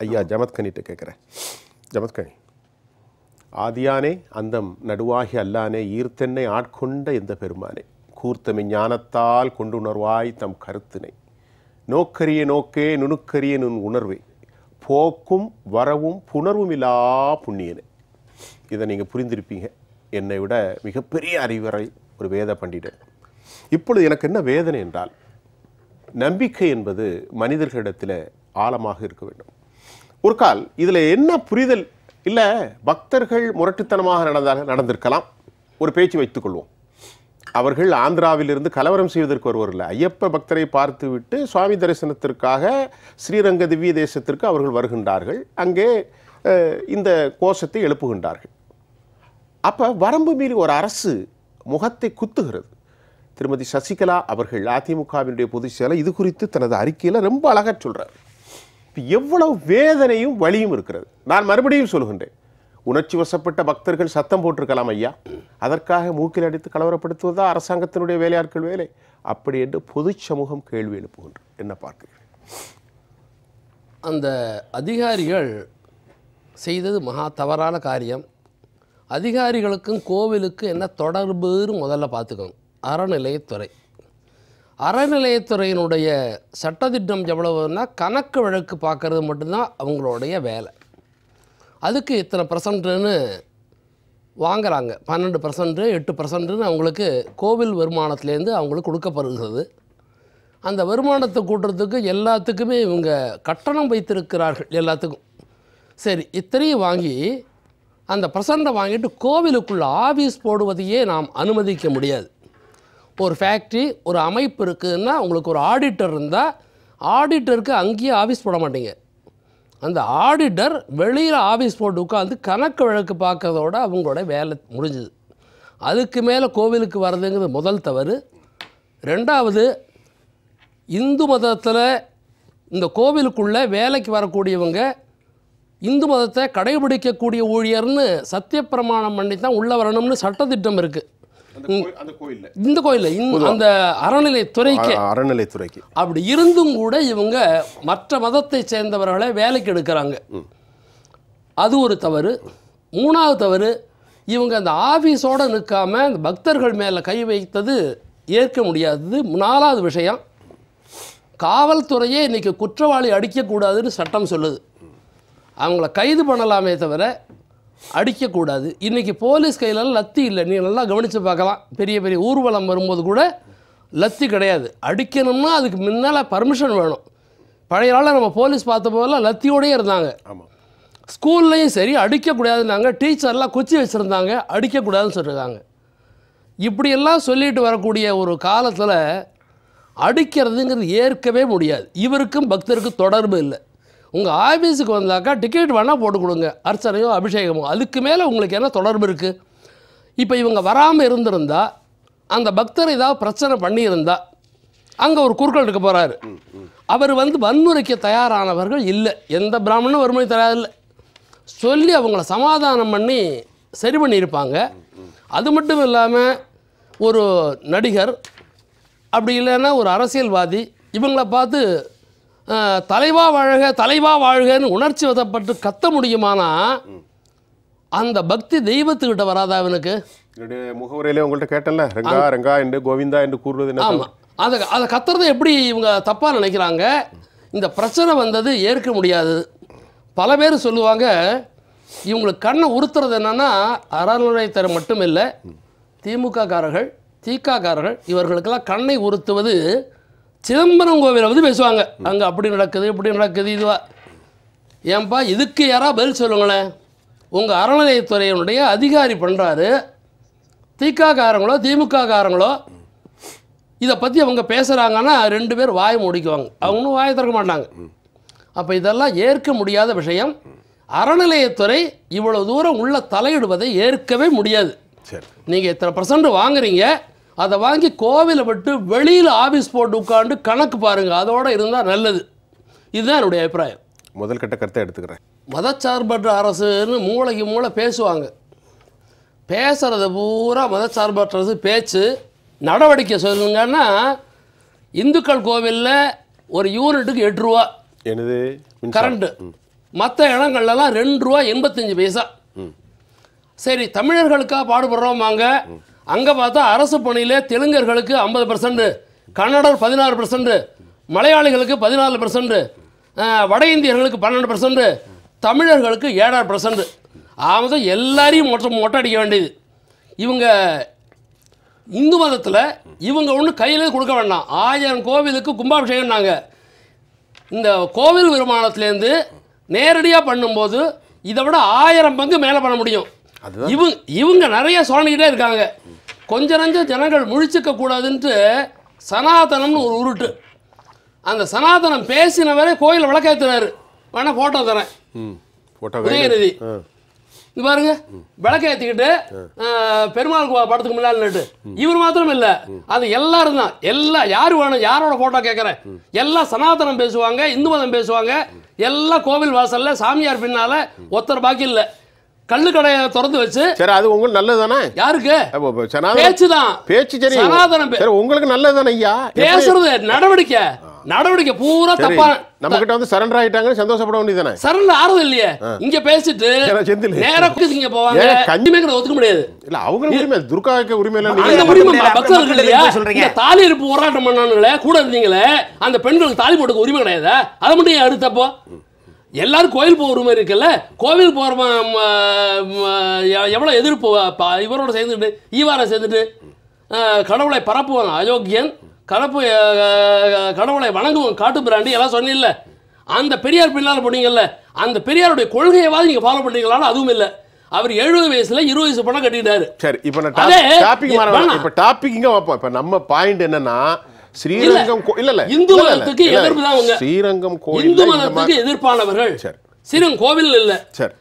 ஐயா ஜமத்கனிட்ட கேட்குறேன். ஜமத்கனி, ஆதியானே அந்தம் நடுவாகி அல்லானே ஈர்த்தென்னை ஆட்கொண்ட எந்த பெருமானே கூர்த்தமை ஞானத்தால் கொண்டுணர்வாய் தம் கருத்தினை நோக்கரிய நோக்கே நுணுக்கரிய நுண் உணர்வே போக்கும் வரவும் புணர்வும் இல்லா புண்ணியனே. இதை நீங்கள் புரிந்திருப்பீங்க. என்னை விட மிகப்பெரிய அறிவுரை ஒரு வேத பண்டிதர். இப்பொழுது எனக்கு என்ன வேதனை என்றால், நம்பிக்கை என்பது மனிதர்களிடத்தில் ஆழமாக இருக்க வேண்டும். ஒரு கால் இதில் என்ன புரிதல் இல்லை, பக்தர்கள் முரட்டுத்தனமாக நடந்திருக்கலாம். ஒரு பேச்சு வைத்துக்கொள்வோம். அவர்கள் ஆந்திராவிலிருந்து கலவரம் செய்வதற்கு வருவர் இல்லை. ஐயப்ப பக்தரை பார்த்து விட்டு சுவாமி தரிசனத்திற்காக ஸ்ரீரங்க திவ்ய தேசத்திற்கு அவர்கள் வருகின்றார்கள். அங்கே இந்த கோஷத்தை எழுப்புகின்றார்கள். அப்போ வரம்பு மீறி ஒரு அரசு முகத்தை குத்துகிறது. திருமதி சசிகலா அவர்கள் அதிமுகவினுடைய பொதுச் செயலர் இது குறித்து தனது அறிக்கையில் ரொம்ப அழகாக சொல்கிறார். எவ்வளவு வேதனையும் வலியும் இருக்கிறது. நான் மறுபடியும் சொல்கின்றேன், உணர்ச்சி வசப்பட்ட பக்தர்கள் சத்தம் போட்டிருக்கலாம் ஐயா, அதற்காக மூக்கில் அடித்து கலவரப்படுத்துவதா அரசாங்கத்தினுடைய வேலையாட்கள் வேலை? அப்படி என்று பொது சமூகம் கேள்வி எழுப்புகின்றனர். என்ன பார்க்கிறீர்கள்? அந்த அதிகாரிகள் செய்தது மகா தவறான காரியம். அதிகாரிகளுக்கும் கோவிலுக்கும் என்ன தொடர்புன்னு முதல்ல பார்த்துக்கணும். அறநிலையத்துறை, அறநிலையத்துறையினுடைய சட்டத்திட்டம் எவ்வளவுன்னா கணக்கு வழக்கு பார்க்கறது மட்டும்தான் அவங்களுடைய வேலை. அதுக்கு இத்தனை பர்சன்ட்னு வாங்குறாங்க, 12%, 8%ன்னு அவங்களுக்கு கோவில் வருமானத்துலேருந்து அவங்களுக்கு கொடுக்கப்படுகிறது. அந்த வருமானத்தை கூட்டுறதுக்கு எல்லாத்துக்குமே இவங்க கட்டணம் வைத்திருக்கிறார்கள் எல்லாத்துக்கும். சரி, இத்தனையும் வாங்கி அந்த பர்சன்ட்டை வாங்கிட்டு கோவிலுக்குள்ளே ஆஃபீஸ் போடுவதையே நாம் அனுமதிக்க முடியாது. ஒரு ஃபேக்ட்ரி, ஒரு அமைப்பு இருக்குதுன்னா உங்களுக்கு ஒரு ஆடிட்டர் இருந்தால் ஆடிட்டருக்கு அங்கேயே ஆஃபீஸ் போட மாட்டீங்க. அந்த ஆடிட்டர் வெளியில் ஆஃபீஸ் போட்டு உட்காந்து கணக்கு வழக்கு பார்க்கறதோட அவங்களோட வேலை முடிஞ்சுது. அதுக்கு மேலே கோவிலுக்கு வர்றதுங்கிறது முதல் தவறு. ரெண்டாவது, இந்து மதத்தில் இந்த கோவிலுக்குள்ளே வேலைக்கு வரக்கூடியவங்க இந்து மதத்தை கடைபிடிக்கக்கூடிய ஊழியர்னு சத்தியப்பிரமாணம் பண்ணி தான் உள்ளே வரணும்னு சட்டத்திட்டம் இருக்குது. இந்த கோயிலில் அந்த அறநிலைத்துறைக்கு அப்படி இருந்தும் கூட இவங்க மற்ற மதத்தை சேர்ந்தவர்களை வேலைக்கு எடுக்கிறாங்க. அது ஒரு தவறு. மூணாவது தவறு, இவங்க அந்த ஆஃபீஸோடு நிற்காம அந்த பக்தர்கள் மேலே கை வைத்தது ஏற்க முடியாதது. நாலாவது விஷயம், காவல்துறையே இன்றைக்கி குற்றவாளி அடிக்கக்கூடாதுன்னு சட்டம் சொல்லுது. அவங்கள கைது பண்ணலாமே தவிர அடிக்கக்கூடாது. இன்றைக்கி போலீஸ் கையிலலாம் லத்தி இல்லை. நீங்கள் நல்லா கவனித்து பார்க்கலாம். பெரிய பெரிய ஊர்வலம் வரும்போது கூட லத்தி கிடையாது. அடிக்கணும்னா அதுக்கு முன்னால் பர்மிஷன் வேணும். பழைய நாளில் நம்ம போலீஸ் பார்த்த போதெல்லாம் லத்தியோடையே இருந்தாங்க. ஸ்கூல்லையும் சரி அடிக்கக்கூடாதுன்னாங்க. டீச்சர்லாம் குச்சி வச்சுருந்தாங்க, அடிக்கக்கூடாதுன்னு சொல்லியிருக்காங்க. இப்படியெல்லாம் சொல்லிட்டு வரக்கூடிய ஒரு காலத்தில் அடிக்கிறதுங்கிறது ஏற்கவே முடியாது. இவருக்கும் பக்தருக்கும் தொடர்பு இல்லை. உங்கள் ஆஃபீஸுக்கு வந்தாக்கா டிக்கெட் வேணால் போட்டு கொடுங்க, அர்ச்சனையோ அபிஷேகமோ, அதுக்கு மேலே உங்களுக்கு என்ன தொடர்பு இருக்குது? இப்போ இவங்க வராமல் இருந்திருந்தா, அந்த பக்தர் ஏதாவது பிரச்சனை பண்ணியிருந்தா அங்கே ஒரு குறுக்கள் இருக்க போகிறாரு. அவர் வன்முறைக்கு தயாரானவர்கள் இல்லை. எந்த பிராமணனும் வன்முறை தயாரில்லை. சொல்லி அவங்கள சமாதானம் பண்ணி சரி பண்ணியிருப்பாங்க. அது மட்டும் இல்லாமல் ஒரு நடிகர், அப்படி இல்லைன்னா ஒரு அரசியல்வாதி இவங்களை பார்த்து தலைவா வாழ்க தலைவா வாழ்கன்னு உணர்ச்சி வசப்பட்டு கத்த முடியுமானா அந்த பக்தி தெய்வத்துக்கிட்ட வராதா அவனுக்கு? முகவரையிலே உங்கள்கிட்ட கேட்டல, ரங்கா ரங்கா என்று கோவிந்தா என்று கூறுவது. ஆமாம், அதை கத்துறதை எப்படி இவங்க தப்பாக நினைக்கிறாங்க? இந்த பிரச்சனை வந்தது ஏற்க முடியாது. பல பேர் சொல்லுவாங்க, இவங்களுக்கு கண்ணை உறுத்துறது என்னென்னா அறநிலையத்துறை மட்டும் இல்லை, திமுக காரர்கள், திகாரர்கள் இவர்களுக்கெல்லாம் கண்ணை உறுத்துவது சிதம்பரம் கோவிலை பேசுவாங்க. அங்கே அப்படி நடக்குது, இப்படி நடக்குது, இதுவா. ஏன்பா இதுக்கு யாராவது பதில் சொல்லுங்களேன். உங்கள் அறநிலையத்துறையினுடைய அதிகாரி பண்ணுறாரு, திகாரங்களோ திமுக காரங்களோ இதை பற்றி அவங்க பேசுகிறாங்கன்னா 2 பேர் வாயை மூடிக்குவாங்க, அவங்களும் வாயை திறக்க மாட்டாங்க. அப்போ இதெல்லாம் ஏற்க முடியாத விஷயம். அறநிலையத்துறை இவ்வளோ தூரம் உள்ள தலையிடுவதை ஏற்கவே முடியாது. நீங்கள் இத்தனை % வாங்குறீங்க, அதை வாங்கி கோவிலை விட்டு வெளியில் ஆஃபீஸ் போட்டு உட்காந்து கணக்கு பாருங்கள், அதோடு இருந்தால் நல்லது. இதுதான் என்னுடைய அபிப்பிராயம். முதல் கட்ட கருத்தை எடுத்துக்கிறேன். மதச்சார்பற்ற அரசுன்னு மூளைக்கு மூளை பேசுவாங்க. பேசுகிறது பூரா மதச்சார்பற்ற அரசு பேச்சு. நடவடிக்கை சொல்லுங்கன்னா இந்துக்கள் கோவிலில் ஒரு யூனிட்டுக்கு 8 ரூபா என்னது கரண்ட்டு, மற்ற இடங்கள்லாம் ₹2.85. சரி, தமிழர்களுக்காக பாடுபடுறோமாங்க. அங்கே பார்த்தா அரசு பணியிலே தெலுங்கர்களுக்கு 50%, கன்னடர் 16%, மலையாளிகளுக்கு 14%, வட இந்தியர்களுக்கு 12%, தமிழர்களுக்கு 7.5%. ஆமாம், எல்லாரையும் மொட்டை அடிக்க வேண்டியது. இவங்க இந்து மதத்தில் இவங்க ஒன்றும் கையிலே கொடுக்க வேண்டாம். 1000 கோவிலுக்கு கும்பாபிஷேகம்னாங்க. இந்த கோவில் வருமானத்துலேருந்து நேரடியாக பண்ணும்போது இதை விட 1000 பங்கு மேலே பண்ண முடியும். இவங்க நிறைய சொல்லிக்கிட்டே இருக்காங்க. கொஞ்ச நஞ்ச ஜனங்கள் முழிச்சுக்க கூடாதுன்ட்டு சனாதனம்னு ஒரு உருட்டு. அந்த சனாதனம் பேசினவரே கோயிலில் விளக்கேற்றுறாரு. வேணா ஃபோட்டோ தரேன். உதயநிதி இது பாருங்க, விளக்கேற்றிக்கிட்டு பெருமாள் படத்துக்கு முன்னாடி. இவர் மாத்திரம் இல்லை, அது எல்லாரும் தான். யார் வேணும், யாரோட ஃபோட்டோ கேட்குறேன். எல்லாம் சனாதனம் பேசுவாங்க, இந்து மதம் பேசுவாங்க. எல்லாம் கோவில் வாசல்ல சாமியார் பின்னால ஒருத்தர் பாக்கி இல்லை. கள்ளு கடையை திறந்து வச்சு. சரி, அது உங்களுக்கு நல்லதுதானே? யாருக்கு? பேச்சுதான், பேச்சு. சரி, சனாதனம் உங்களுக்கு நல்லதுதானே ஐயா? பேசுறது நடவடிக்கை பூரா தப்பா. நம்ம கிட்ட வந்து சரண்டர் ஆயிட்டாங்க, சந்தோஷப்பட வேண்டியதானே? சரண்டர் ஆறது இல்லையே. இங்க பேசிட்டு நேரா இங்க போவாங்க. கண்டிப்பா ஒத்துக்க முடியாது. இல்ல, அவங்க உரிமை, துர்காவுக்கு உரிமை இல்ல. அந்த உரிமை பக்தர்கள் இல்லையா? சொல்றீங்க தாலி இருப்பு போராட்டம் பண்ணானுங்களே, கூட இருந்தீங்களே, அந்த பெண்களுக்கு தாலி போட்டுக்க உரிமை கிடையாது. அதை மட்டும் அடுத்தப்போ எல்லாரும் கோயில் போக உரிமை இருக்குல்ல. கோவில் போகிற எவ்வளோ எதிர்ப்பு. இவரோட சேர்ந்துட்டு ஈவாரை சேர்ந்துட்டு கடவுளை பரப்புவாங்க அயோக்கியன், கடவுளை வணங்குவோம் காட்டு பிராண்டி எல்லாம் சொன்னீங்கல்ல. அந்த பெரியார் பின்னால் போனீங்கல்ல, அந்த பெரியாருடைய கொள்கையவாது நீங்கள் ஃபாலோ பண்ணீங்களான்னு அதுவும் இல்லை. அவர் 70 வயசுல 20 வயசு பணம் கட்டிட்டாரு. சரி, இப்போ டாபிக் இங்கே வைப்போம். இப்போ நம்ம பாயிண்ட் என்னன்னா, ஸ்ரீரங்கம் இல்ல இந்து மதத்துக்கு எதிர்ப்பு தான். ஸ்ரீரங்கம் கோயில் இந்து மதத்துக்கு எதிர்ப்பானவர்கள். ஸ்ரீரங்கம் கோவில் இல்ல. சரி.